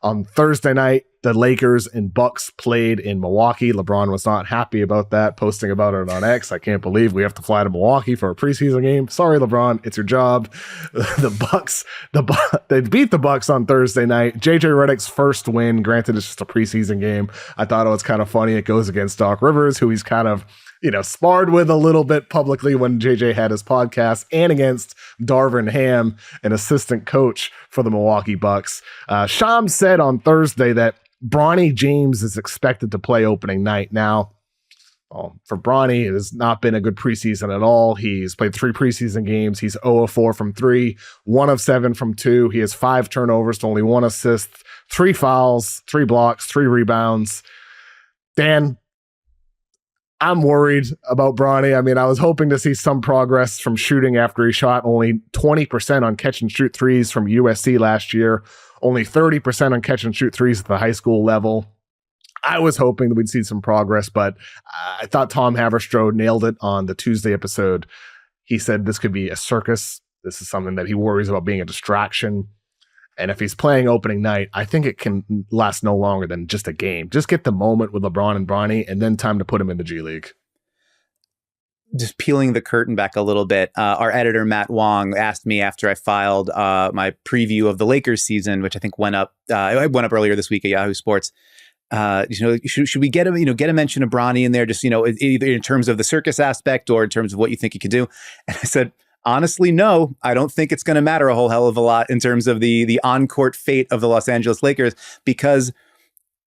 On Thursday night, the Lakers and Bucks played in Milwaukee. LeBron was not happy about that, posting about it on X. I can't believe we have to fly to Milwaukee for a preseason game. Sorry, LeBron, it's your job. They beat the Bucks on Thursday night. JJ Redick's first win. Granted, it's just a preseason game. I thought it was kind of funny. It goes against Doc Rivers, who he's kind of sparred with a little bit publicly when JJ had his podcast, and against Darvin Ham, an assistant coach for the Milwaukee Bucks. Shams said on Thursday that Bronny James is expected to play opening night. Now, for Bronny, it has not been a good preseason at all. He's played 3 preseason games. He's 0 of 4 from 3, 1 of 7 from 2. He has 5 turnovers to only 1 assist, 3 fouls, 3 blocks, 3 rebounds. Dan, I'm worried about Bronny. I mean, I was hoping to see some progress from shooting after he shot only 20% on catch and shoot threes from USC last year, only 30% on catch and shoot threes at the high school level. I was hoping that we'd see some progress, but I thought Tom Haverstraw nailed it on the Tuesday episode. He said this could be a circus. This is something that he worries about being a distraction. And if he's playing opening night, I think it can last no longer than just a game. Just get the moment with LeBron and Bronny, and then time to put him in the G League. Just peeling the curtain back a little bit, our editor, Matt Wong, asked me after I filed my preview of the Lakers season, which I think went up earlier this week at Yahoo Sports. Should we get a mention of Bronny in there, just, either in terms of the circus aspect or in terms of what you think he could do? And I said, honestly, no, I don't think it's going to matter a whole hell of a lot in terms of the on-court fate of the Los Angeles Lakers, because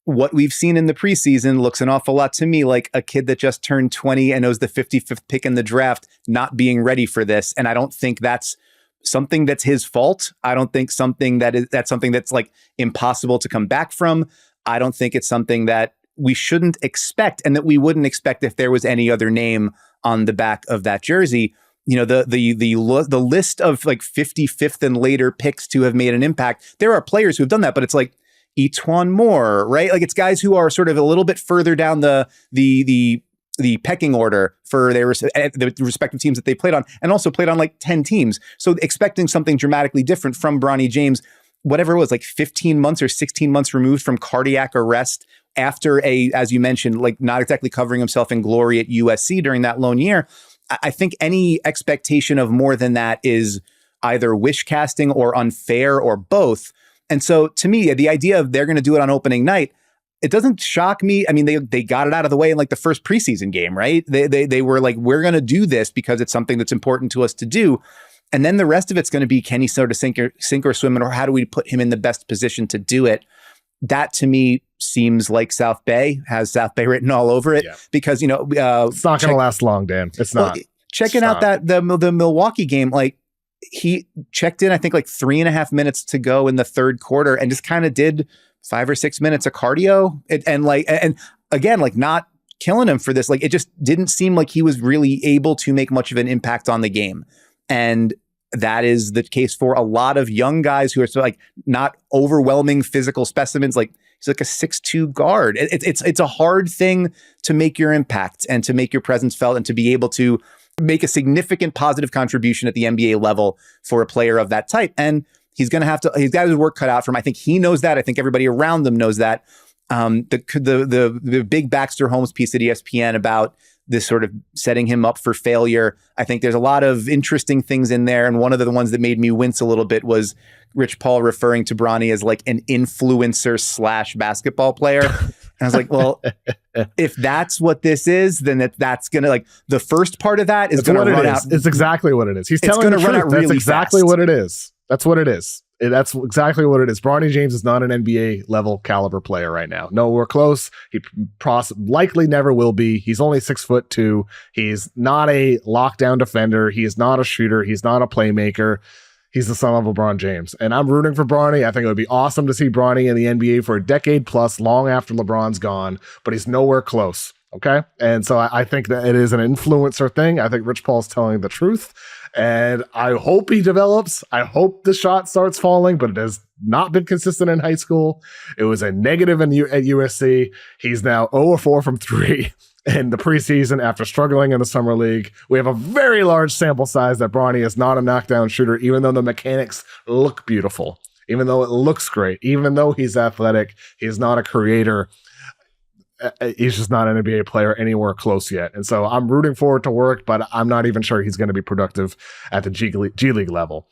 what we've seen in the preseason looks an awful lot to me like a kid that just turned 20 and knows the 55th pick in the draft not being ready for this. And I don't think that's something that's his fault. I don't think that's something that's like impossible to come back from. I don't think it's something that we shouldn't expect and that we wouldn't expect if there was any other name on the back of that jersey. The list of like 55th and later picks to have made an impact. There are players who have done that, but it's like Etuan Moore, right? Like it's guys who are sort of a little bit further down the pecking order for the respective teams that they played on, and also played on like 10 teams. So expecting something dramatically different from Bronny James, whatever it was, like 15 months or 16 months removed from cardiac arrest after as you mentioned, like not exactly covering himself in glory at USC during that lone year. I think any expectation of more than that is either wish casting or unfair or both. And so to me, the idea of they're going to do it on opening night, it doesn't shock me. I mean, they got it out of the way in like the first preseason game, right? They were like, we're going to do this because it's something that's important to us to do. And then the rest of it's going to be, can he sort of sink or swim, or how do we put him in the best position to do it? That to me seems like South Bay has South Bay written all over it, because, it's not going to last long, Dan. It's not. Checking out the Milwaukee game, like he checked in, I think like 3.5 minutes to go in the third quarter and just kind of did 5 or 6 minutes of cardio and again, like not killing him for this. Like it just didn't seem like he was really able to make much of an impact on the game. And that is the case for a lot of young guys who are sort of like not overwhelming physical specimens. Like he's like a 6'2" guard. It's a hard thing to make your impact and to make your presence felt and to be able to make a significant positive contribution at the NBA level for a player of that type. And he's got his work cut out for him. I think he knows that. I think everybody around them knows that. The big Baxter Holmes piece at ESPN about this sort of setting him up for failure, I think there's a lot of interesting things in there. And one of the ones that made me wince a little bit was Rich Paul referring to Bronny as like an influencer / basketball player. And I was like, well, if that's what this is, then that's going to, like, the first part of that is going to run out. It's exactly what it is. He's telling the truth. That's exactly what it is. That's what it is. That's exactly what it is. Bronny James is not an NBA level caliber player right now. No, we're close. He likely never will be. He's only 6'2". He's not a lockdown defender. He is not a shooter. He's not a playmaker. He's the son of LeBron James. And I'm rooting for Bronny. I think it would be awesome to see Bronny in the NBA for a decade plus, long after LeBron's gone, but he's nowhere close. Okay. And so I think that it is an influencer thing. I think Rich Paul's telling the truth. And I hope he develops. I hope the shot starts falling, but it has not been consistent in high school. It was a negative at USC. He's now 0-4 from 3 in the preseason after struggling in the summer league. We have a very large sample size that Bronny is not a knockdown shooter, even though the mechanics look beautiful. even though it looks great, even though he's athletic, he's not a creator. He's just not an NBA player anywhere close yet. And so I'm rooting for it to work, but I'm not even sure he's going to be productive at the G League level.